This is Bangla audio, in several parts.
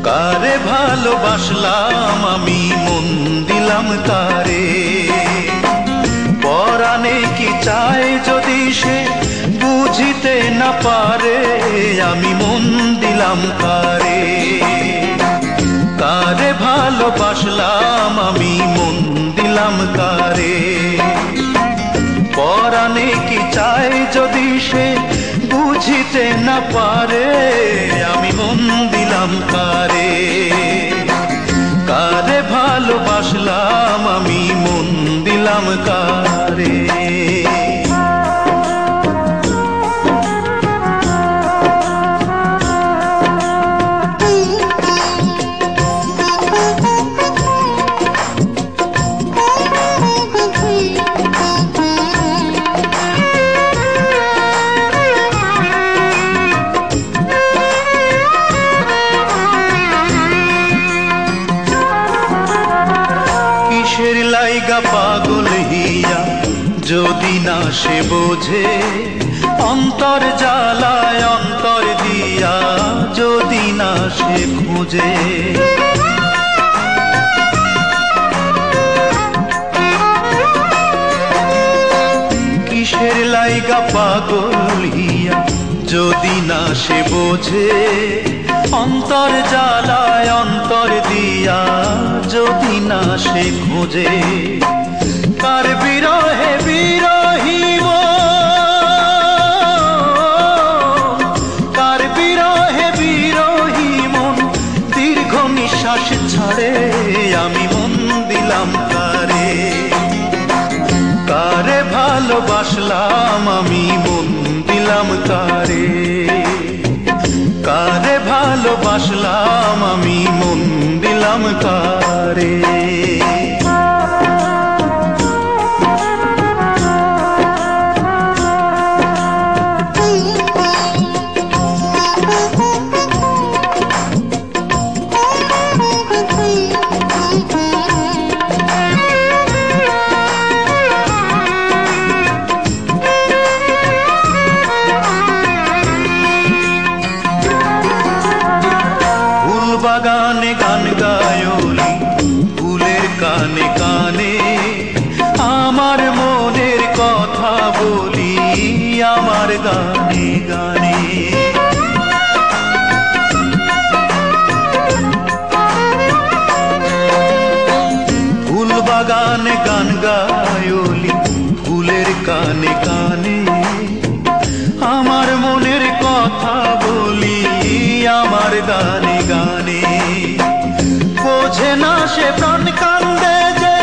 কারে ভালোবাসলাম আমি মন দিলাম কারে, পরাণে কি চাই যদি সে বুঝিতে না পারে, আমি মন দিলাম কারে। কারে ভালোবাসলাম আমি মন দিলাম কারে, পরাণে কি চাই যদি সে বুঝিতে না পারে, আমি মন দিলাম কারে। কারে ভালোবাসলাম আমি মন দিলাম কারে। কিসের লাইগা পাগল হিয়া যদি না সে বোঝে, অন্তর জ্বালায় অন্তর দিয়া যদি না সে খুঁজে। কিসের লাইগা পাগল হিয়া যদি না সে বোঝে, অন্তর জ্বালায় অন্তর দিয়া যদি না সে খুঁজে। কার বিরহে বিরহী মন, কার বিরহে বিরহী মন দীর্ঘ নিঃশ্বাস ছাড়ে, আমি মন দিলাম কারে। কারে ভালোবাসলাম আমি মন দিলাম কারে, কারে ভালোবাসলাম আমি মন দিলাম কারে। বাগানে গান গায়লি ফুলের কানে কানে, আমার মনের কথা বলি আমার গানে গানে। ফুল বাগানে গান গায়লি ফুলের কানে কানে, আমার মনের কথা বলি আমার গানে গানে। বোঝে না সে প্রাণ কান্দে যে,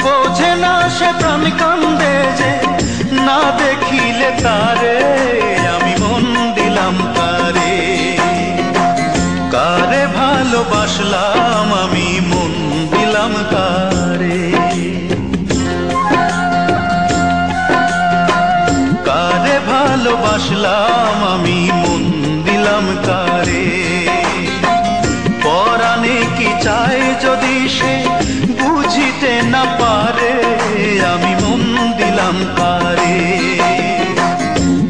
বোঝে না সে প্রাণ কান্দে যে, না দেখিলে তারে আমি মন দিলাম কারে। কারে ভালোবাসলাম আমি মন দিলাম কারে। কারে ভালোবাসলাম আমি মন দিলাম কারে, পরাণে কি চাই যদি সে বুঝিতে না পারে, আমি মন দিলাম কারে।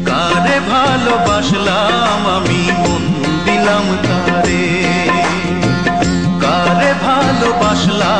কারে ভালোবাসলাম আমি মন দিলাম কারে, কারে ভালোবাসলাম